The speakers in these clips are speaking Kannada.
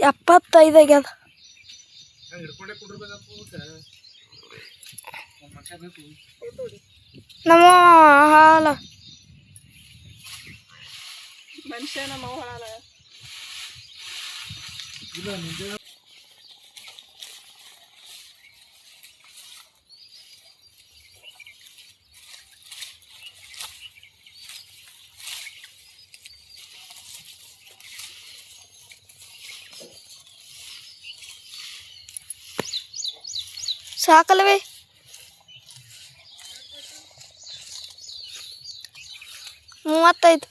75 ಆಗ್ಯದ. ನಮ್ಮ ಹಾಲ ಮನುಷ್ಯ ನಮ್ಮ ಹಾಳ ಸಾಕಲ್ವೇ. ಮೂವತ್ತೈದು.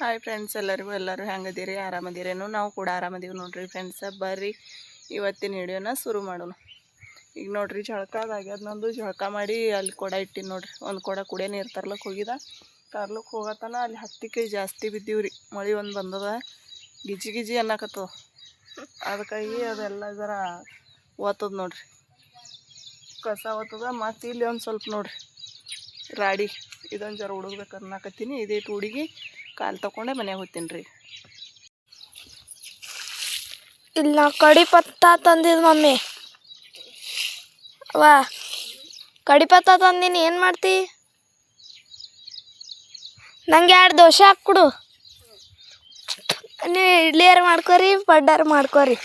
ಹಾಯ್ ಫ್ರೆಂಡ್ಸ್, ಎಲ್ಲರೂ ಹೆಂಗದೀರಿ? ಆರಾಮದಿರೇನು? ನಾವು ಕೂಡ ಆರಾಮದೀವಿ ನೋಡ್ರಿ ಫ್ರೆಂಡ್ಸ. ಬರ್ರಿ ಇವತ್ತಿನ ವಿಡಿಯೋನ ಶುರು ಮಾಡೋಣ. ಈಗ ನೋಡ್ರಿ ಜಳಕಾಗ್ಯದ ನಂದು. ಜಳಕ ಮಾಡಿ ಅಲ್ಲಿ ಕೊಡ ಇಟ್ಟಿನಿ ನೋಡ್ರಿ. ಒಂದು ಕೊಡ ಕುಡಿಯೋ ನೀರು ತರ್ಲಕ್ಕೆ ಹೋಗಿದ. ತರ್ಲಕ್ಕೆ ಹೋಗತನ ಅಲ್ಲಿ ಹತ್ತಿ ಕೈ ಜಾಸ್ತಿ ಬಿದ್ದೀವ್ರಿ. ಮಳೆ ಒಂದು ಬಂದದ, ಗಿಜಿ ಗಿಜಿ ಅನ್ನಕತ್ತದ. ಅದಕ್ಕಾಗಿ ಅದೆಲ್ಲ ಜರ ಓದ್ತದ ನೋಡ್ರಿ, ಕಸ ಓದ್ತದ. ಮತ್ತು ಇಲ್ಲಿ ಒಂದು ಸ್ವಲ್ಪ ನೋಡ್ರಿ ರಾಡಿ ಇದೊಂದು ಜರ ಹುಡುಗ್ಬೇಕು ಅನ್ನಕತ್ತೀನಿ. ಇದೇಟು ಹುಡುಗಿ ಕಾಲು ತಗೊಂಡೆ ಮನೆಗೆ ಹೋಗ್ತೀನಿ ರೀ. ಇಲ್ಲ ಕಡಿ ಪತ್ತ ತಂದಿದ್ದು ಮಮ್ಮಿ. ವಾ ಕಡಿ ಪತ್ತ ತಂದೀನಿ. ಏನು ಮಾಡ್ತಿ? ನಂಗೆ 2 ದೋಸೆ ಹಾಕ್ಕೊಡು. ನೀವು ಇಡ್ಲಿಯಾರು ಮಾಡ್ಕೊರಿ, ಪಡ್ಡಾರು ಮಾಡ್ಕೊರಿ.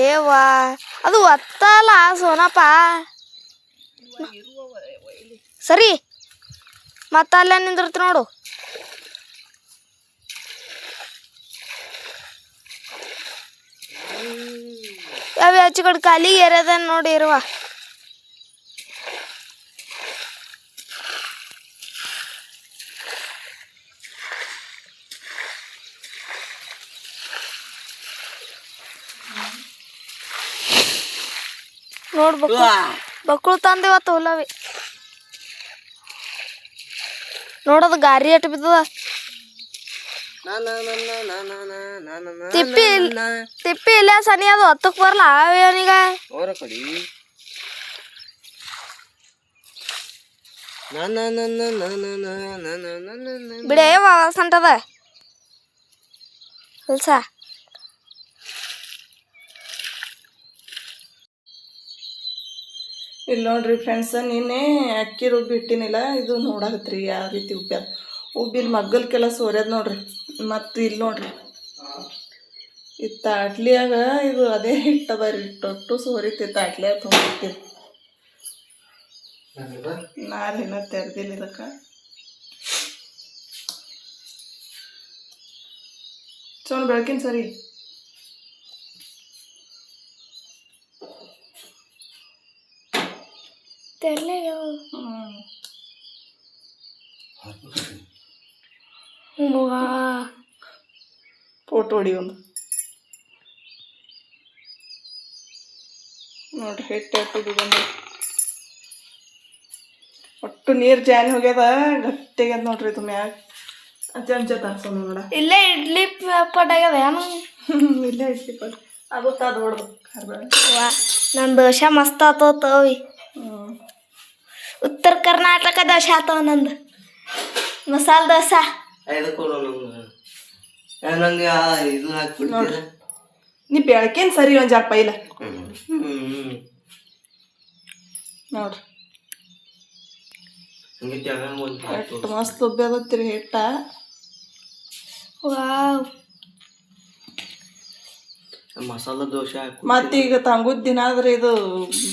ಏವಾ ಅದು ಒತ್ತಲ್ಲ ಸೋನಪ್ಪ. ಸರಿ ಮತ್ತೆ ಅಲ್ಲೇ ನಿಂದಿರ್ತಿ ನೋಡು. ಯಾವ ಆಚೆ ಕಡೆ ಖಾಲಿ ಏರಿಯಾದ ನೋಡಿ ಇರುವ. ನೋಡ್ಬೇಕು ಬಕ್ಕಳು ತಂದಿವತ್ತು ಹುಲ್ಲವಿ. ನೋಡೋದು ಗಾರಿ ಎಟ್ಟು ಬಿದ್ದದ. ತಿಪ್ಪಿ ಇಲ್ಲ ಸನಿ, ಅದು ಹತ್ತಕ್ಕೆ ಬರಲ್ಲ ಅವನಿಗ. ಬಿಡ ಸಂಟದ ಕೆಲ್ಸ. ಇಲ್ಲಿ ನೋಡ್ರಿ ಫ್ರೆಂಡ್ಸ, ನಿನ್ನೆ ಅಕ್ಕಿ ರುಬ್ಬಿ ಇಟ್ಟಿನಿಲ್ಲ. ಇದು ನೋಡಾಕತ್ರಿ ಯಾವ ರೀತಿ ಉಬ್ಬ್ಯಾದ. ಉಬ್ಬಿಲ್ ಮಗ್ಗಲ್ಕೆಲ್ಲ ಸೋರ್ಯದ ನೋಡ್ರಿ. ಮತ್ತು ಇಲ್ಲಿ ನೋಡ್ರಿ ಈ ತಾಟ್ಲಿಯಾಗ ಇದು ಅದೇ ಹಿಟ್ಟದ ರೀ. ತೊಟ್ಟು ಸೋರಿತಿ ತಾಟ್ಲಿಯಾಗ ತೊಗೊಂಡಿರ್ತೀವಿ. ನಾರು ಇನ್ನೂ ತೆರೆದಿಲ್ಲ ಇದಕ್ಕೆ. ಸೋನು ಬೆಳಕಿನ ಸರಿ. ಫೋಟೋ ಹೊಡಿ ಒಂದು ನೋಡ್ರಿ. ಹಿಟ್ಟು ಹಾಕಿದ್ದು ಬಂದು ಒಟ್ಟು ನೀರು ಜಾನಿ ಹೋಗ್ಯದ, ಗಟ್ಟಿಗ್ಯದ ನೋಡ್ರಿ. ಇದು ಮ್ಯಾಗ ಅಂಚೆ ತರ್ಸೋಣ ನೋಡ. ಇಲ್ಲೇ ಇಡ್ಲಿ ಪಟ್ ಆಗ್ಯದ ಏನು? ಇಲ್ಲೇ ಇಡ್ಲಿ ಪಟ್ ಆಗುತ್ತಾ ಅದು ಹೊಡ್ದು. ವಾ ನನ್ನ ದೋಸೆ ಮಸ್ತ್ ಆತೋತವಿ. ಉತ್ತರ ಕರ್ನಾಟಕ ದೋಸೆ ಆತವ ನಂದು. ಮಸಾಲೆ ದೋಸೆ ನೋಡ್ರಿ. ನೀ ಬೆಳಕೇನು ಸರಿ ಒಂದು ಜಾಪ ಇಲ್ಲ ನೋಡ್ರಿ. ಎಷ್ಟು ಮಸ್ತ್ ಉಬ್ಬ್ಯಾದತ್ರಿ ಹಿಟ್ಟ. ವಾವ್ ಮಸಾಲ ದೋಸೆ. ಮತ್ತೀಗ ತಂಗುದ ದಿನ ಆದ್ರೆ, ಇದು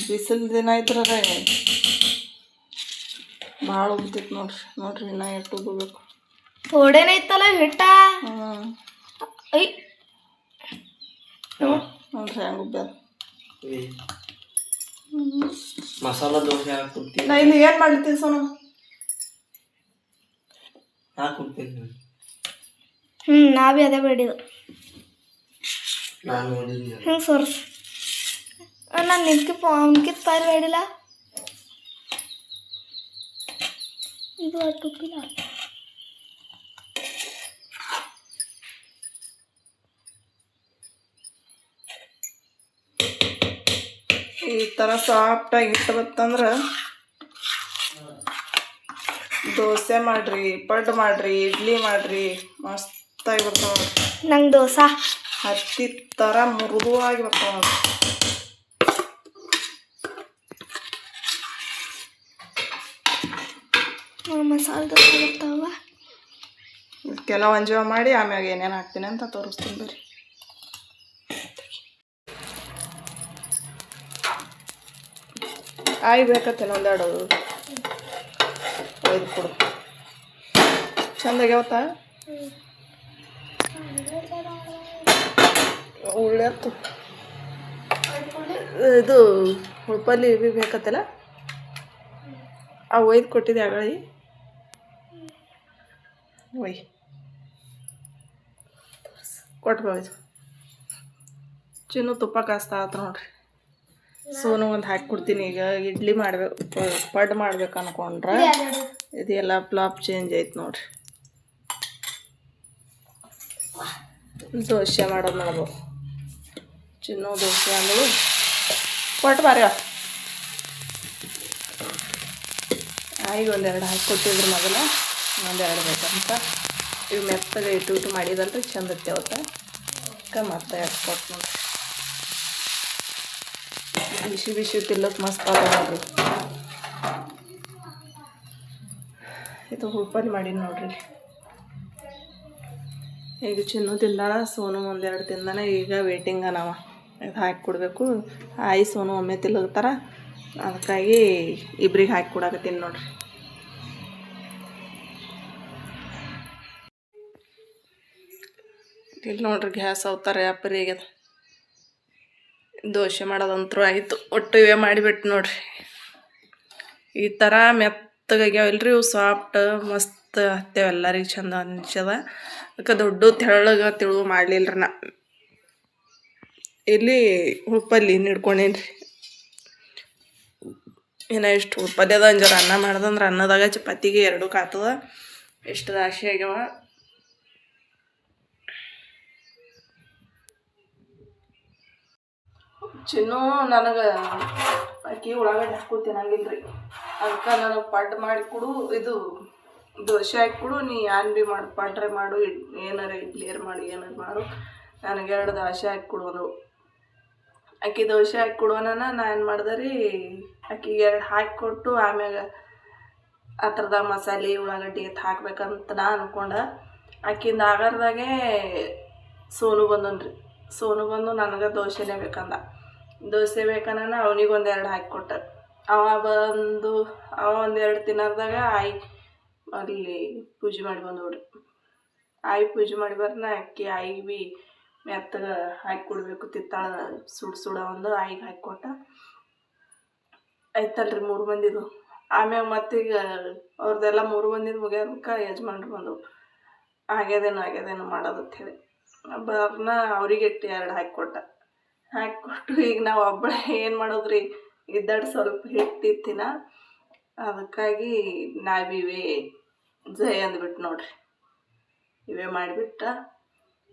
ಬಿಸಿಲು ದಿನ ಇದ್ರೆ ಭಾಳ ಉಬ್ತೈತಿ ನೋಡ್ರಿ. ನೋಡ್ರಿ ಇನ್ನ ಎಷ್ಟು ಉಬ್ಬಬೇಕು. ಥೋಡೇನ ಇತ್ತಲ್ಲ ಹಿಟ್ಟ. ಐ ನೋಡ್ರಿ ಹೆಂಗೆ ಉಬ್ಬ್ಯಾದ. ಮಸಾಲ ದೋಸೆ ಹಾಕ್ಕೊಡ್ತೀನಿ. ನಾ ಇಲ್ಲಿ ಏನು ಮಾಡ್ಲಿತ್ತೀನಿ ಸೋನು? ಹಾಕ್ಕೊಡ್ತೀನಿ. ನಾವೇ ಅದೇ ಬೇಡಿದ್ದು. ನಾನು ನೋಡಿದ್ದೀನಿ. ಹಿಂಗೆ ಸೋರ್ಸ್ ನಾನು ಅವನ್ಕಿತ್ ಪಾಯಲ್ ಬೇಡಿಲ್ಲ. ಇದು ಅಟ್ಟುಪ್ಪಿಲ್ಲ. ಈ ಥರ ಸಾಫ್ಟಾಗಿ ಹಿಟ್ಟು ಬತ್ತಂದ್ರೆ ದೋಸೆ ಮಾಡ್ರಿ, ಪಡ್ಡು ಮಾಡ್ರಿ, ಇಡ್ಲಿ ಮಾಡ್ರಿ, ಮಸ್ತಾಗಿ ಬರ್ತಾವ ನೋಡ್ರಿ. ನಂಗೆ ದೋಸೆ ಹತ್ತಿ ಥರ ಮೃದುವಾಗಿ ಬರ್ತಾವ ನೋಡ್ರಿ. ಮಸಾಲೆ ದೋಸೆ ಬರ್ತಾವ. ಕೆಲವು ಅಂಜುವ ಮಾಡಿ ಆಮ್ಯಾಗ ಏನೇನು ಹಾಕ್ತೀನಿ ಅಂತ ತೋರಿಸ್ತೀನಿ ಬರ್ರಿ. ಆಯ್ ಬೇಕತ್ತೇನೆ ಒಂದೆರಡು ಒಯ್ದು ಕೊಡು. ಚಂದಾಗ್ಯಾವತ್ತ ಉಳ್ಳೆತ್ತು ಇದು ಹುಳ್ಪಲ್ಲಿ ಭೀ ಬೇಕತ್ತಲ್ಲ. ಆ ಒಯ್ದು ಕೊಟ್ಟಿದ್ದೆ ಆಗಳೇ ಒಯ್ ಕೊಟ್ಬೋದು. ಚಿನ್ನು ತುಪ್ಪ ಕಾಸ್ತಾ ಆತ ನೋಡ್ರಿ. ಸೋನು ಒಂದು ಹಾಕಿ ಕೊಡ್ತೀನಿ. ಈಗ ಇಡ್ಲಿ ಮಾಡ್ಬೇಕು, ಪಡ್ಡು ಮಾಡ್ಬೇಕು ಅನ್ಕೊಂಡ್ರೆ ಇದೆಲ್ಲ ಫ್ಲಾಪ್ ಚೇಂಜ್ ಐತೆ ನೋಡ್ರಿ. ದೋಸೆ ಮಾಡೋದು ನೋಡ್ಬೋದು. ಚಿನ್ನು ದೋಸೆ ಅಂದ್ರೆ ಪಟ್ಟು ಬಾರ್ಯ ಈಗ ಒಂದೆರಡು ಹಾಕಿ ಕೊಟ್ಟಿದ್ರು ಮೊದಲ, ಒಂದೆರಡು ಬೇಕಂತ. ಇವು ಮೆತ್ತಗೆ ಇಟ್ಟು ಮಾಡಿದಲ್ರಿ ಚಂದ ಇರ್ತೇವತ್ತ. ಮತ್ತೆ ಎರಡು ಕೊಟ್ಟು ನೋಡ್ರಿ. ಬಿಸಿ ಬಿಸಿ ತಿನ್ನೋಕೆ ಮಸ್ತ್ ಅದ ನೋಡ್ರಿ. ಇದು ಹುಳ್ಪಲ್ಲಿ ಮಾಡೀನಿ ನೋಡ್ರಿ. ಈಗ ಚಿನ್ನು ತಿಂದಾಳ, ಸೋನು ಒಂದೆರಡು ತಿಂದಾನ. ಈಗ ವೇಟಿಂಗ ನಾವು ಇದು ಹಾಕಿ ಕೊಡಬೇಕು. ಆಯಿ ಸೋನು ಒಮ್ಮೆ ತಿಲ್ಲಗ್ತಾರ, ಅದಕ್ಕಾಗಿ ಇಬ್ರಿಗೆ ಹಾಕಿ ಕೊಡಾಕತ್ತೀನಿ ನೋಡ್ರಿ. ಇಲ್ಲಿ ನೋಡ್ರಿ ಗ್ಯಾಸ್ ಅವತಾರ ಯಾಪರಿ ಆಗ್ಯದ. ದೋಸೆ ಮಾಡೋದಂತರೂ ಆಯಿತು. ಒಟ್ಟು ಇವೇ ಮಾಡಿಬಿಟ್ಟು ನೋಡ್ರಿ. ಈ ಥರ ಮೆತ್ತಗಾಗ್ಯಾವಲ್ರಿ ಇವು, ಸಾಫ್ಟ್ ಮಸ್ತ್ ಹತ್ತೇವೆ, ಎಲ್ಲರಿಗೆ ಚಂದ ಅನ್ಸದ. ಅದಕ್ಕೆ ದೊಡ್ಡ ತೆಳ್ಳಗೆ ತಿಳು ಮಾಡಲಿಲ್ಲರಿ. ನಾ ಇಲ್ಲಿ ಉಪ್ಪಲ್ಲಿ ಹಿಡ್ಕೊಂಡೇನಿ ರೀ. ಏನೋ ಇಷ್ಟು ಉಪ್ಪಲ್ಲಿ ಅದ. ಅಂಜರ ಅನ್ನ ಮಾಡ್ದಂದ್ರೆ ಅನ್ನದಾಗ ಚಪಾತಿಗೆ ಎರಡೂ ಕಾತದ. ಎಷ್ಟು ರಾಶಿ ಆಗ್ಯಾವ. ಚಿನ್ನು ನನಗೆ ಅಕ್ಕಿ ಉಳ್ಳಾಗಡ್ಡಿ ಹಾಕಿ ತಿನ್ನಂಗಿಲ್ಲ ರೀ. ಅದಕ್ಕೆ ನನಗೆ ಪಡ್ಡು ಮಾಡಿ ಕೊಡು, ಇದು ದೋಸೆ ಹಾಕಿ ಕೊಡು, ನೀ ಏನು ಭೀ ಮಾಡು, ಪಡ್ರೆ ಮಾಡು, ಏನಾರ ಇಡ್ಲಿಯರ್ ಮಾಡು, ಏನಾರು ಮಾಡು, ನನಗೆ ಎರಡು ದೋಸೆ ಹಾಕಿ ಕೊಡೋದು. ಅಕ್ಕಿ ದೋಸೆ ಹಾಕಿ ಕೊಡೋಣ. ನಾ ಏನು ಮಾಡ್ದೆ ರೀ, ಅಕ್ಕಿಗೆ ಎರಡು ಹಾಕಿ ಕೊಟ್ಟು ಆಮ್ಯಾಗ ಆ ಥರದಾಗ ಮಸಾಲೆ ಉಳ್ಳಾಗಡ್ಡಿ ಹಾಕ್ಬೇಕಂತ ನಾ ಅಂದ್ಕೊಂಡೆ. ಅಕ್ಕಿಂದ ಆಗಾರದಾಗೆ ಸೋನು ಬಂದನ್ರಿ. ಸೋನು ಬಂದು ನನಗೆ ದೋಸೆನೇ ಬೇಕಂದ. ದೋಸೆ ಬೇಕನ್ನ ಅವನಿಗೆ ಒಂದೆರಡು ಹಾಕಿ ಕೊಟ್ಟೆ. ಅವ ಬಂದು ಒಂದೆರಡು ತಿನ್ನೋದಾಗ ಆಯಿ ಅಲ್ಲಿ ಪೂಜೆ ಮಾಡಿ ಬಂದು ನೋಡ್ರಿ. ಆಯಿ ಪೂಜೆ ಮಾಡಿ ಬರ್ನ ಅಕ್ಕಿ ಆಯಿಗೆ ಭೀ ಮೆತ್ತಗೆ ಹಾಕಿ ಕೊಡಬೇಕು. ತಿತ್ತಾಳ ಸುಡ ಒಂದು ಆಯಿಗೆ ಹಾಕಿ ಕೊಟ್ಟ. ಆಯ್ತಲ್ರಿ 3 ಮಂದಿದು. ಆಮ್ಯಾಗ ಮತ್ತೀಗ ಅವ್ರದ್ದೆಲ್ಲ 3 ಮಂದಿದು ಮುಗಿಯೋದಕ್ಕೆ ಯಜಮಾನ್ರು ಬಂದು ಆಗ್ಯದೇನು ಮಾಡೋದತ್ತ ಹೇಳಿ ಬರ್ನ ಅವ್ರಿಗೆ ಇಟ್ಟು 2 ಹಾಕಿಕೊಟ್ಟು ಈಗ ನಾವು ಒಬ್ಬಳೆ ಏನು ಮಾಡೋದ್ರಿ, ಇದ್ದಾಡು ಸ್ವಲ್ಪ ಹಿಟ್ಟಿತ್ತಿನ. ಅದಕ್ಕಾಗಿ ನಾವಿವೇ ಜೈ ಅಂದ್ಬಿಟ್ಟು ನೋಡ್ರಿ. ಇವೇ ಮಾಡಿಬಿಟ್ಟ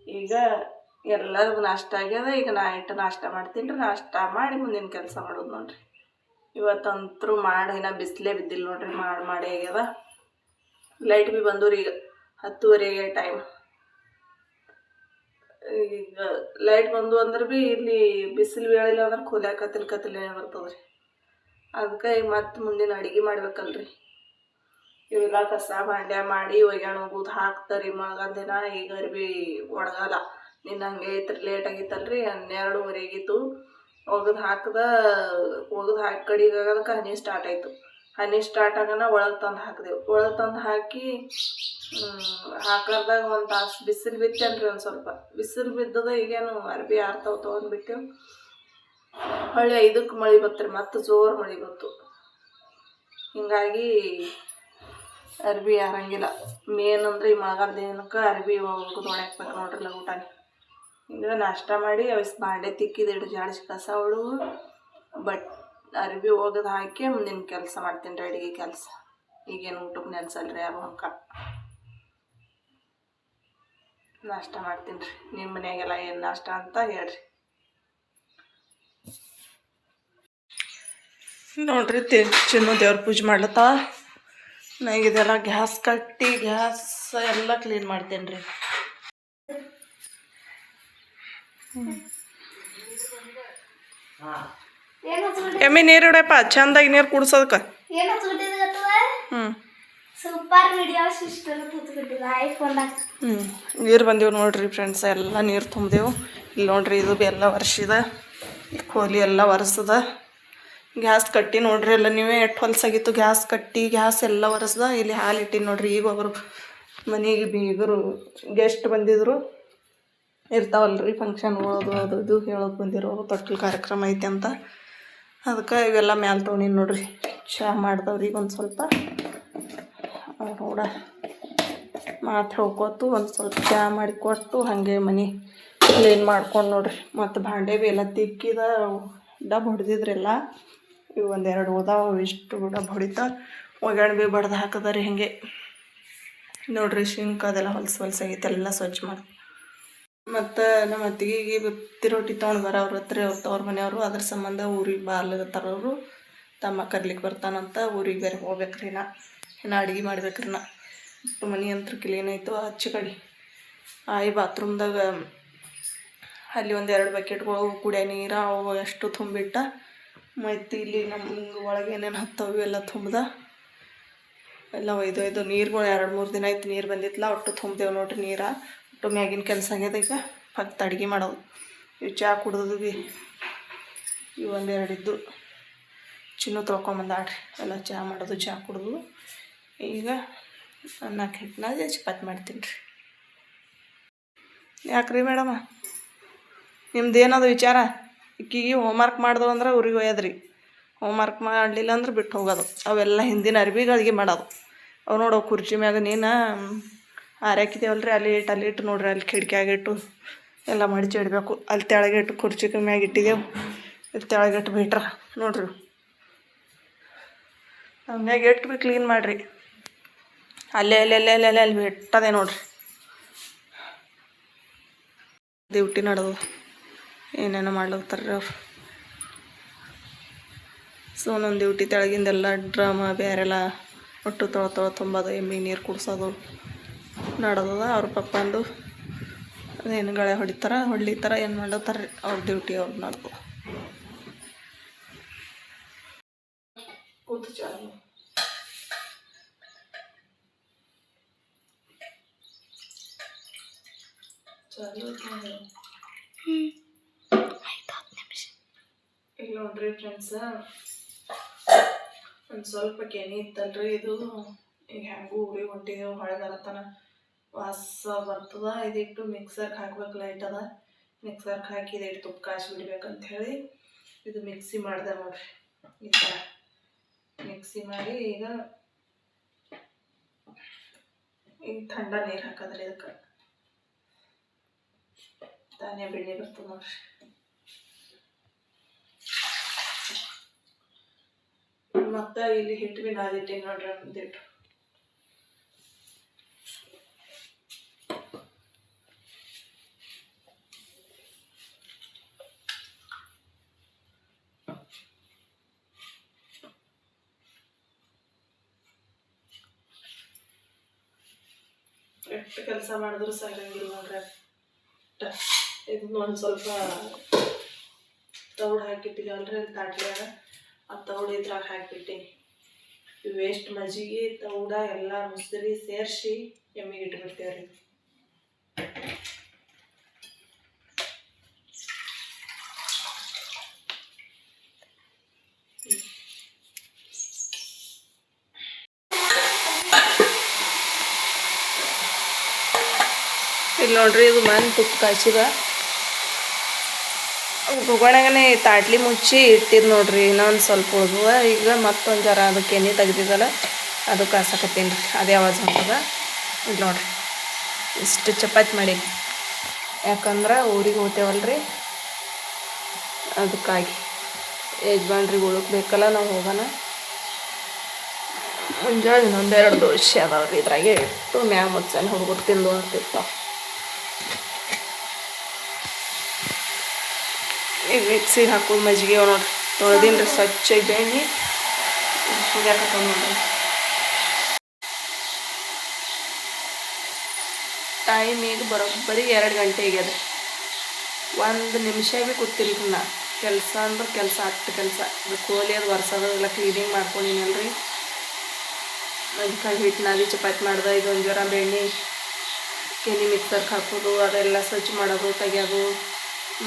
ಈಗ ಎಲ್ಲರಿಗೂ ನಾಷ್ಟ ಆಗ್ಯದ. ಈಗ ನಾ ನಾಷ್ಟ ಮಾಡ್ತೀನಿ ರೀ. ನಾಷ್ಟ ಮಾಡಿ ಮುಂದಿನ ಕೆಲಸ ಮಾಡೋದು ನೋಡ್ರಿ. ಇವತ್ತಂತರೂ ಇನ್ನ ಬಿಸಿಲೇ ಬಿದ್ದಿಲ್ಲ ನೋಡ್ರಿ. ಮಾಡಿ ಆಗ್ಯದ. ಲೈಟ್ ಭೀ ಬಂದೂರಿ. ಈಗ 10:30 ಟೈಮ್. ಈಗ ಲೈಟ್ ಬಂದು ಅಂದ್ರೆ ಭೀ ಇಲ್ಲಿ ಬಿಸಿಲು ಬೀಳಿಲ್ಲ ಅಂದ್ರೆ ಕತ್ತಲೆ ಬರ್ತದೆ ರೀ. ಅದಕ್ಕೆ ಈಗ ಮತ್ತೆ ಮುಂದಿನ ಅಡುಗೆ ಮಾಡ್ಬೇಕಲ್ರಿ. ಇವೆಲ್ಲ ಕಸ ಭಾಂಡ್ಯ ಮಾಡಿ ಒಗ್ಯಾಣ ಹೋಗೋದು ಹಾಕ್ತಾರೆ ಮಗಂದಿನ. ಈಗ ಭೀ ಒಣಗಲ್ಲ. ನಿನ್ನ ಹಂಗೆ ಐತ್ರಿ, ಲೇಟ್ ಆಗಿತ್ತಲ್ರಿ. 12:30 ಒಗದು ಹಾಕಿ ಕಡಿಗೆ ಆಗೋದಕ್ಕೆ ಹನಿ ಸ್ಟಾರ್ಟ್ ಆಯಿತು. ಹನಿ ಸ್ಟಾರ್ಟ್ ಆಗೋಣ ಒಳಗೆ ತಂದು ಹಾಕಿದೆವು. ಒಳಗೆ ತಂದು ಹಾಕಿ ಹಾಕರ್ದಾಗ ಒಂದು ತಾಸು ಬಿಸಿಲು ಬಿತ್ತೇನ್ರಿ. ಒಂದು ಸ್ವಲ್ಪ ಬಿಸಿಲು ಬಿದ್ದದ. ಈಗೇನು ಅರ್ಬಿ ಆರ್ತಾವ ತೊಗೊಂಡ್ಬಿಟ್ಟೆವು. ಹೊಳ್ಳಿ 5ಕ್ಕೆ ಮಳೆ ಬತ್ತು ರೀ. ಮತ್ತೆ ಜೋರು ಮಳೆ ಬಂತು. ಹೀಗಾಗಿ ಅರ್ಬಿ ಆರಂಗಿಲ್ಲ. ಮೇನ್ ಅಂದ್ರೆ ಈ ಮಳೆಗಾಲದ ಏನಕ್ಕೆ ಅರ್ಬಿ ಒಗ್ದು ಒಣಾಕ್ಬೇಕು ನೋಡ್ರಿ ಲಗೂಟಾನೆ. ಈಗ ನಾಷ್ಟ ಮಾಡಿ ಬಾಂಡೆ ತಿಕ್ಕಿದಿಟ್ಟು ಜಾಡಿಸಿ ಕಸ ಹೊಡುವು, ಅರ್ಬಿ ಒಗದು ಹಾಕಿ ಮುಂದಿನ ಕೆಲಸ ಮಾಡ್ತೀನಿ ರೀ. ಅಡುಗೆ ಕೆಲಸ ಈಗೇನು ಊಟಕ್ಕೆ ನೆನ್ಸಲ್ರಿ ಯಾರು ಅಂಕ. ನಾಷ್ಟ ಮಾಡ್ತೀನಿ ರೀ. ನಿಮ್ಮ ಮನೆಯಾಗೆಲ್ಲ ಏನು ನಾಷ್ಟ ಅಂತ ಹೇಳ್ರಿ ನೋಡ್ರಿ. ಚಿನ್ನು ದೇವ್ರ ಪೂಜೆ ಮಾಡ್ಲತ್ತ. ನಾ ಇದೆಲ್ಲ ಗ್ಯಾಸ್ ಕಟ್ಟಿ ಗ್ಯಾಸ್ ಎಲ್ಲ ಕ್ಲೀನ್ ಮಾಡ್ತೇನೆ ರೀ. ಎಮ್ಮೆ ನೀರು ಇಡಪ್ಪ ಚಂದಾಗಿ ನೀರು ಕುಡ್ಸೋದಕ್ಕೆ. ಸೂಪರ್ ವಿಡಿಯೋ ಸಿಸ್ಟರ್ ಕೂತ್ಬಿಟ್ಟಿಲ್ಲ ಐಫೋನ್ದಾಗ. ನೀರು ಬಂದೀವಿ ನೋಡ್ರಿ ಫ್ರೆಂಡ್ಸ್, ಎಲ್ಲ ನೀರು ತುಂಬಿದೆವು. ಇಲ್ಲಿ ನೋಡ್ರಿ ಇದು ಎಲ್ಲ ವರ್ಷದ ಕೋಲಿ ಎಲ್ಲ ಒರೆಸದ. ಗ್ಯಾಸ್ ಕಟ್ಟಿ ನೋಡ್ರಿ ಎಲ್ಲ ನೀವೇ ಎಷ್ಟು ಹೊಲ್ಸಾಗಿತ್ತು. ಗ್ಯಾಸ್ ಕಟ್ಟಿ ಗ್ಯಾಸ್ ಎಲ್ಲ ಒರೆಸ್ದ. ಇಲ್ಲಿ ಹಾಲು ಇಟ್ಟಿನಿ ನೋಡ್ರಿ. ಈಗ ಒಬ್ಬರು ಮನೆಗೆ ಬೀಗರು ಗೆಸ್ಟ್ ಬಂದಿದ್ರು, ಇರ್ತಾವಲ್ರಿ ಫಂಕ್ಷನ್ಗಳು ಅದು ಇದು ಹೇಳೋದು ಬಂದಿರೋರು, ತೊಟ್ಟಲು ಕಾರ್ಯಕ್ರಮ ಐತೆ ಅಂತ. ಅದಕ್ಕೆ ಇವೆಲ್ಲ ಮ್ಯಾಲೆ ತೊಗೊಂಡಿನಿ ನೋಡ್ರಿ. ಚಹಾ ಮಾಡ್ದವ್ರಿಗೆ ಒಂದು ಸ್ವಲ್ಪ ನೋಡ ಮಾತು ಹೇಳ್ಕೊತು ಒಂದು ಸ್ವಲ್ಪ ಚಹಾ ಮಾಡಿ ಕೊಟ್ಟು ಹಾಗೆ ಮನೆ ಕ್ಲೀನ್ ಮಾಡ್ಕೊಂಡು ನೋಡ್ರಿ. ಮತ್ತು ಭಾಂಡೆ ಭೀ ಎಲ್ಲ ತಿಕ್ಕಿದ ಡಬ್ಬ ಹೊಡೆದಿದ್ರೆಲ್ಲ ಇವು ಒಂದೆರಡು ಉಳ್ದಾವ. ಇಷ್ಟು ಡಬ್ಬ ಹೊಡಿತಾ ಒಗ್ಗರಣೆ ಭೀ ಬಡ್ದು ಹಾಕದ ರೀ. ಹಾಗೆ ನೋಡ್ರಿ ಶಿಂಕ್ ಅದೆಲ್ಲ ಹೊಲ್ಸಾಗೈತೆ, ಎಲ್ಲ ಸ್ವಚ್ಛ ಮಾಡಿ. ಮತ್ತು ನಮ್ಮ ಅತ್ತಿಗೆಗೆ ತಿರೋಟಿ ತೊಗೊಂಡು ಬರೋವ್ರ ಹತ್ರ ಅವ್ರ ಮನೆಯವರು. ಅದ್ರ ಸಂಬಂಧ ಊರಿಗೆ ಬಾರ್ಲತ್ತಾರವರು. ತಮ್ಮ ಕರ್ಲಿಕ್ಕೆ ಬರ್ತಾನಂತ. ಊರಿಗೆ ಬೇರೆ ಹೋಗ್ಬೇಕ್ರಿ. ಇನ್ನು ಅಡುಗೆ ಮಾಡ್ಬೇಕ್ರಿ. ಮನೆ ಅಂತ ಕ್ಲೀನ್ ಆಯಿತು. ಆಚೆ ಕಡೆ ಆಯಿ ಬಾತ್ರೂಮ್ದಾಗ ಅಲ್ಲಿ ಒಂದೆರಡು ಬಕೆಟ್ಗಳು ಕುಡಿಯೋ ನೀರು ಅವು ಎಷ್ಟು ತುಂಬಿಟ್ಟ. ಮತ್ತು ಇಲ್ಲಿ ನಮ್ಗೆ ಒಳಗೆ ಏನೇನು ಹತ್ತವು ಎಲ್ಲ ತುಂಬ್ದ. ಎಲ್ಲ ಒಯ್ದು ನೀರುಗಳು 2-3 ದಿನ ಆಯ್ತು ನೀರು ಬಂದಿತ್ತಲ್ಲ, ಒಟ್ಟು ತುಂಬ್ದೇವು ನೋಡ್ರಿ ನೀರು. ಒಟ್ಟು ಮ್ಯಾಗಿನ ಕೆಲಸ ಆಗ್ಯದ. ಈಗ ಫಕ್ತ್ ಅಡುಗೆ ಮಾಡೋದು. ಇವು ಚಹಾ ಕುಡ್ದು ಭೀ ಇವು ಒಂದೆರಡು ಇದ್ದು ಚಿನ್ನು ತೊಳ್ಕೊಂಬಂದಾಡ್ರಿ. ಎಲ್ಲ ಚಹಾ ಮಾಡೋದು, ಚಹಾ ಕುಡ್ದು ಈಗ ಅನ್ನಕ್ಕೆ ಹಿಟ್ಟನ ಚಪಾತಿ ಮಾಡ್ತೀನಿ ರೀ. ಯಾಕ್ರಿ ಮೇಡಮ ನಿಮ್ದು ಏನದು ವಿಚಾರ? ಈಕಿಗೆ ಹೋಮ್ವರ್ಕ್ ಮಾಡ್ದವು ಅಂದ್ರೆ ಊರಿಗೆ ಒಯ್ಯೋದ್ರಿ. ಹೋಮ್ವರ್ಕ್ ಮಾಡಲಿಲ್ಲ ಅಂದ್ರೆ ಬಿಟ್ಟು ಹೋಗೋದು. ಅವೆಲ್ಲ ಹಿಂದಿನ ಅರ್ಬಿಗೆ ಅಡುಗೆ ಮಾಡೋದು. ಅವು ನೋಡು ಕುರ್ಚಿ ಮ್ಯಾಗ ನೀನು ಆರ್ಯಾಕಿದ್ದೇವಲ್ರಿ, ಅಲ್ಲಿ ಇಟ್ಟು ನೋಡ್ರಿ. ಅಲ್ಲಿ ಕಿಡ್ಕಿಯಾಗಿಟ್ಟು ಎಲ್ಲ ಮಡಿಚಿ ಇಡಬೇಕು. ಅಲ್ಲಿ ತೆಳಗಿಟ್ಟು ಕುರ್ಚಿ ಮ್ಯಾಗ ಇಟ್ಟಿದ್ದೆವು. ಇಲ್ಲಿ ತೆಳಗಿಟ್ಟು ಬಿಟ್ರ ನೋಡ್ರಿ. ಮ್ಯಾಗ ಇಟ್ಟು ಭೀ ಕ್ಲೀನ್ ಮಾಡಿರಿ. ಅಲ್ಲಿ ಬಿಟ್ಟದೆ ನೋಡ್ರಿ. ಡ್ಯೂಟಿ ನಡೆದು ಏನೇನೋ ಮಾಡ್ಲತ್ತಾರ್ರಿ ಅವ್ರು. ಸೊ ನನ್ನ ಡ್ಯೂಟಿ ತೆಳಗಿಂದೆಲ್ಲ ಡ್ರಮ ಬೇರೆಲ್ಲ ಒಟ್ಟು ತುಂಬೋದು, ಎಮ್ಮಿಗೆ ನೀರು ಕುಡ್ಸೋದು ನಡೆದದ. ಅವ್ರ ಪಪ್ಪಂದು ಅದೇನು ಗಳೆ ಹೊಡ್ಲಿತ್ತಾರ ಏನು ಮಾಡ್ಲತ್ತಾರ್ರಿ ಅವ್ರ ಡ್ಯೂಟಿ ಅವ್ರು ನಡೆದು. ಕೂತು ಚಾಲು ಈಗ ನೋಡ್ರಿ ಫ್ರೆಂಡ್ಸ, ಒಂದು ಸ್ವಲ್ಪ ಕೆನೆ ಇತ್ತಲ್ರಿ ಇದು. ಈಗ ಹೆಂಗೂ ಊರಿಗೆ ಹೊಂಟಿದೆವು. ಹೊಳೆಗಾಲತನ ವಾಸ ಬರ್ತದ. ಇದಿಟ್ಟು ಮಿಕ್ಸರ್ಗೆ ಹಾಕ್ಬೇಕು. ಲೈಟ್ ಅದ, ಮಿಕ್ಸರ್ಗೆ ಹಾಕಿ ಇದಿಟ್ಟು ತುಪ್ಪ ಕಾಸಿ ಬಿಡ್ಬೇಕಂತ ಹೇಳಿ ಇದು ಮಿಕ್ಸಿ ಮಾಡಿದೆ ನೋಡ್ರಿ. ಈ ಥರ ಮಿಕ್ಸಿ ಮಾಡಿ ಈಗ ಥಂಡ ನೀರು ಹಾಕದ್ರಿ. ಇದಕ್ಕೆ ತಾನೇ ಬೆಣ್ಣೆ ಬರ್ತದೆ ನೋಡ್ರಿ. ಮತ್ತು ಇಲ್ಲಿ ಹಿಟ್ಟು ಭೀ ನಾದಿಟ್ಟೆ ನೋಡ್ರಿ. ಒಂದಿಟ್ಟು ಎಷ್ಟು ಕೆಲಸ ಮಾಡಿದ್ರು ಸಾಗಂಗಿಲ್ಲ ನೋಡ್ರಿ. ಇದನ್ನ ಒಂದು ಸ್ವಲ್ಪ ತೌಡು ಹಾಕಿಟ್ಟಿದ್ದೀವಲ್ರಿ ಅಲ್ಲಿ ತಾಟ್ಲಿಯಾಗ. ಆ ತೌಡು ಇದ್ರಾಗ ಹಾಕಿಬಿಟ್ಟೀನಿ. ವೇಸ್ಟ್ ಮಜ್ಜಿಗೆ ತೌಡ ಎಲ್ಲ ಮುಸ್ರಿ ಸೇರಿಸಿ ಎಮ್ಮಿಗೆ ಇಟ್ಬಿಡ್ತೇವ್ರಿ. ಇಲ್ಲಿ ನೋಡ್ರಿ, ಇದು ಮನೆ ತುಪ್ಪ ಕಾಯ್ಸಿದ ಒಗ್ಗರಣೆಗನೆ ತಾಟ್ಲಿ ಮುಚ್ಚಿ ಇಟ್ಟಿದ್ದು ನೋಡ್ರಿ. ಇನ್ನೊಂದು ಸ್ವಲ್ಪ ಉಳಿದುವ. ಈಗ ಮತ್ತೊಂದು ಜರ ಅದಕ್ಕೆ ಎಣ್ಣೆ ತೆಗ್ದಿದ್ದಲ್ಲ ಅದು ಕಾಸಕತ್ತೀನಿ ರೀ. ಅದೇ ಆವಾಜ್ ಹೊಂಟದ. ಇದು ನೋಡ್ರಿ, ಇಷ್ಟು ಚಪಾತಿ ಮಾಡೀನಿ. ಯಾಕಂದ್ರೆ ಊರಿಗೆ ಹೋಗ್ತೇವಲ್ರಿ, ಅದಕ್ಕಾಗಿ ಯಜಮಾನ್ರಿಗೆ ಉಳುಕ್ಬೇಕಲ್ಲ, ನಾವು ಹೋಗೋಣ. ಮುಂಜಾನೆ ಇನ್ನೊಂದೆರಡು ದೋಸೆ ಅದಾವ್ರಿ. ಇದ್ರಾಗೆ ಇಟ್ಟು ಮ್ಯಾಗ ಮುಚ್ಚಾನೆ ಹುಡುಗರು ತಿಂದು ಅಂತಿರ್ತಾವೆ. ಈಗ ಮಿಕ್ಸಿಗೆ ಹಾಕೋದು ಮಜ್ಜಿಗೆ ನೋಡ್ರಿ. ತೊಳೆದೀನಿ ರೀ ಸ್ವಚ್ಛ ಬೆಣ್ಣೆ. ಸುರಿಯಾಕತ್ತ ನೋಡ್ರಿ. ಟೈಮ್ ಈಗ ಬರೋಬ್ಬರಿ 2 ಗಂಟೆ ಆಗ್ಯದ. 1 ನಿಮಿಷ ಭೀ ಕೂತಿಲ್ಲ ನಾ. ಕೆಲಸ ಅಂದ್ರೆ ಕೆಲಸ ಅಷ್ಟು ಕೆಲಸ. ಇದು ಕೋಲಿ ಅದು ವರ್ಷದೆಲ್ಲ ಕ್ಲೀನಿಂಗ್ ಮಾಡ್ಕೊಂಡಿನಲ್ರಿ. ಅದಕ್ಕಾಗಿ ಹಿಟ್ಟು ನಾದಿ ಚಪಾತಿ ಮಾಡ್ದೆ. ಇದೊಂದು ಜರ ಬೆಣ್ಣೆ ಕೆನೆ ಮಿಕ್ಸರ್ಗೆ ಹಾಕೋದು, ಅದೆಲ್ಲ ಸ್ವಚ್ಛ ಮಾಡೋದು, ತೆಗಿಯೋದು,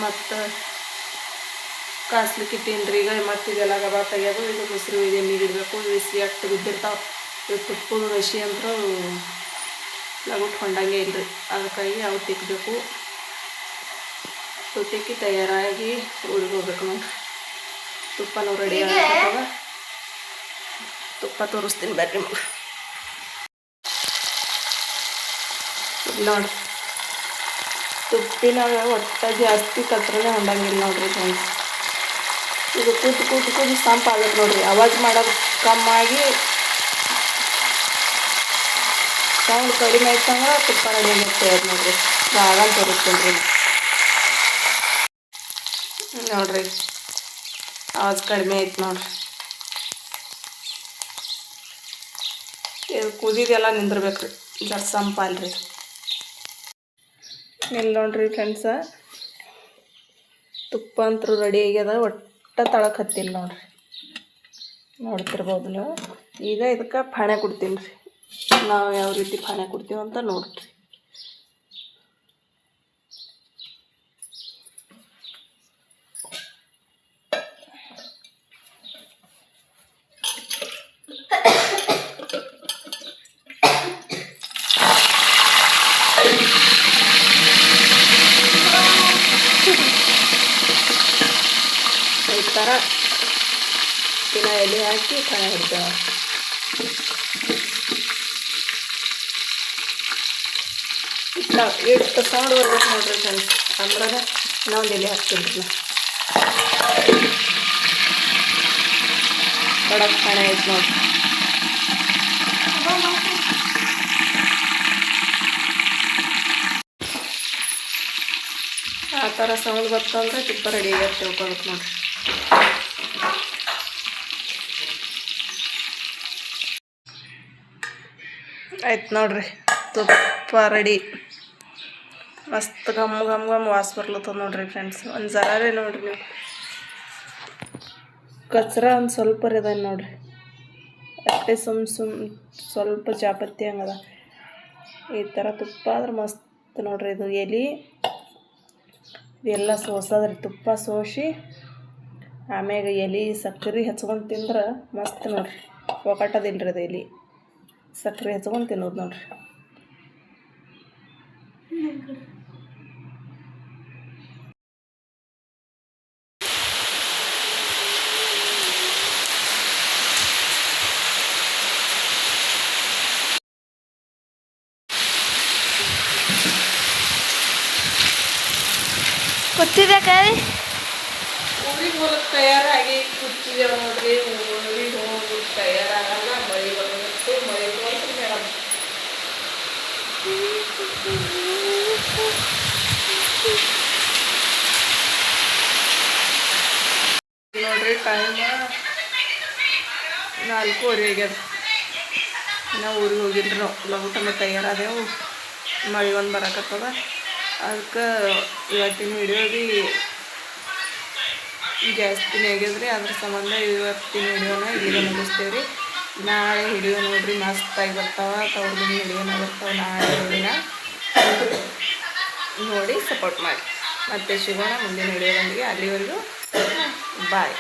ಮತ್ತು ಕಾಸ್ಲಿಕ್ಕೆ ಇಟ್ಟೀನಿ ಈಗ. ಮತ್ತು ಇದೆಲ್ಲ ಗಬಾ ತೆಗಿಯೋದು. ಇದು ಮೊಸರು ಇದೆ ನೀರಿಡಬೇಕು. ಬಿಸಿ ಅಷ್ಟು ಬಿದ್ದಿರ್ತಾವೆ. ಇದು ತುಪ್ಪದ ರಶಿ ಅಂತೂ ಲಗುಟ್ ಹೊಂಡಂಗೆ ಇಲ್ರಿ. ಅದಕ್ಕಾಗಿ ಅವು ತಿಕ್ಕಬೇಕು. ತುತ್ತಿಕ್ಕಿ ತಯಾರಾಗಿ ಊರಿಗೆ ಹೋಗ್ಬೇಕು ನೋಡ್ರಿ. ತುಪ್ಪನೂ ರೆಡಿ ಆಗ್ತವ. ತುಪ್ಪ ತೋರಿಸ್ತೀನಿ ಬರ್ರಿ ಮಗ. ನೋಡ್ರಿ ತುಪ್ಪಿನಾಗ ಒಟ್ಟ ಜಾಸ್ತಿ ಕತ್ರನೇ ಹೊಂಡಂಗಿಲ್ಲ ನೋಡ್ರಿ ಫ್ರೆಂಡ್ಸ್. ಇದು ಕೂತು ಸಂಪ್ ಆಗತ್ತೆ ನೋಡ್ರಿ. ಆವಾಜ್ ಮಾಡೋದು ಕಮ್ಮಾಗಿ ಸೌಂಡ್ ಕಡಿಮೆ ಆಯ್ತಂದ್ರೆ ತುಪ್ಪ ರೆಡಿ ಆಗತ್ತೆ ನೋಡ್ರಿ. ಆಗ ತೋರಿಸ್ತೀನಿ ನೋಡ್ರಿ. ಆವಾಜ್ ಕಡಿಮೆ ಐತೆ ನೋಡ್ರಿ. ಇದು ಕುದಿದೆಲ್ಲ ನಿಂದಿರ್ಬೇಕು ರೀ. ಜರ ಸಂಪಲ್ರಿ. ಇಲ್ಲಿ ನೋಡ್ರಿ ಫ್ರೆಂಡ್ಸ, ತುಪ್ಪ ಅಂತೂ ರೆಡಿ ಆಗ್ಯದ. ಒಟ್ಟ ತಳಕ್ಕೆ ಹತ್ತಿಲ್ಲ ನೋಡ್ರಿ. ನೋಡ್ತಿರ್ಬೋದು ನೀವು. ಈಗ ಇದಕ್ಕೆ ಪಾಣೆ ಕೊಡ್ತೀನಿ ರೀ. ನಾವು ಯಾವ ರೀತಿ ಪಾಣೆ ಕೊಡ್ತೀವಿ ಅಂತ ನೋಡ್ರಿ. ಈ ಥರ ದಿನ ಎಲೆ ಹಾಕಿ ಪಾಣೆ ಹೊಡ್ತೇವೆ. ಎಷ್ಟು ಸೌಂಡ್ ಬರ್ಬೇಕು ನೋಡ್ರಿ ಫ್ರೆಂಡ್ಸ್. ಅಂದ್ರೆ ಇನ್ನೊಂದು ಎಲೆ ಹಾಕ್ತೀನಿ ರೀ. ಕಡಕ್ ಪಾಣೆ ಐತೆ ನೋಡ್ರಿ. ಆ ಥರ ಸೌಂಡ್ ಬರ್ತಂದ್ರೆ ತುಪ್ಪ ರೆಡಿ ಆಗತ್ತೆ ತಿಳ್ಕೊಬೇಕು ನೋಡ್ರಿ. ಆಯ್ತು ನೋಡ್ರಿ, ತುಪ್ಪ ರೆಡಿ. ಮಸ್ತ್ ಘಮ್ ಘಮ್ ಘಮ್ ವಾಸ ಬರ್ಲತ್ತದ ನೋಡ್ರಿ ಫ್ರೆಂಡ್ಸ್. ಒಂದು ಜರಾರೇ ನೋಡ್ರಿ ನೀವು. ಕಚ್ರ ಒಂದು ಸ್ವಲ್ಪ ಅದ ನೋಡ್ರಿ. ಅಷ್ಟೇ ಸ್ವಲ್ಪ ಚಾಪತ್ತಿ ಹಂಗದ. ಈ ಥರ ತುಪ್ಪ ಆದ್ರೆ ಮಸ್ತ್ ನೋಡ್ರಿ. ಇದು ಎಲೆ ಎಲ್ಲ ಸೋಸೋದ್ರಿ. ತುಪ್ಪ ಸೋಸಿ ಆಮ್ಯಾಗ ಎಲೆ ಸಕ್ಕರೆ ಹಚ್ಕೊಂಡು ತಿಂದ್ರೆ ಮಸ್ತ್ ನೋಡ್ರಿ. ಒಕಟದಿಲ್ರಿ ಅದು ಎಲೆ. ಸಕ್ಕರೆ ಹಚ್ಕೊಂಡು ತಿನ್ನೋದು ನೋಡ್ರಿ. ಗೊತ್ತಿದೆ ಕೈ ಊರಿಗೆ ಹೋಗಕ್ಕೆ ತಯಾರಾಗಿ ಕೂತಿದ್ದೇವೆ ನೋಡ್ರಿ. ಊರಿಗೆ ಹೋಗಿ ತಯಾರಾಗಲ್ಲ. ಮಳೆ ಬರೋದಕ್ಕೆ ಮಳೆ ಬರೋದು ಮೇಡಮ್. ನೋಡ್ರಿ ಟೈಮ್ 4:15 ಆಗ್ಯದ. ನಾವು ಊರಿಗೆ ಹೋಗಿಲ್ರಿ. ನಾವು ಲಗುಟನೆ ತಯಾರಾದೆವು. ಮಳೆ ಒಂದು ಬರಕತ್ತದ. ಅದಕ್ಕೆ ಇವತ್ತಿನ ವಿಡಿಯೋ ಭೀ ಜಾಸ್ತಿನೇ ಆಗ್ಯದ್ರಿ. ಅದ್ರ ಸಂಬಂಧ ಇವತ್ತಿನ ವಿಡಿಯೋನ ಇಲ್ಲಿಗೆ ಮುಗಿಸ್ತೇವೆ ರೀ. ನಾಳೆ ವಿಡಿಯೋ ನೋಡ್ರಿ ಮಸ್ತಾಗಿ ಬರ್ತಾವೆ. ತವ್ರದ್ದು ವಿಡಿಯೋನ ಬರ್ತಾವೆ ನಾಳೆ ದಿನ ನೋಡಿ ಸಪೋರ್ಟ್ ಮಾಡಿ. ಮತ್ತೆ ಸಿಗೋಣ ಮುಂದಿನ ವಿಡಿಯೋದೊಂದಿಗೆ. ಅಲ್ಲಿವರೆಗೂ ಬಾಯ್.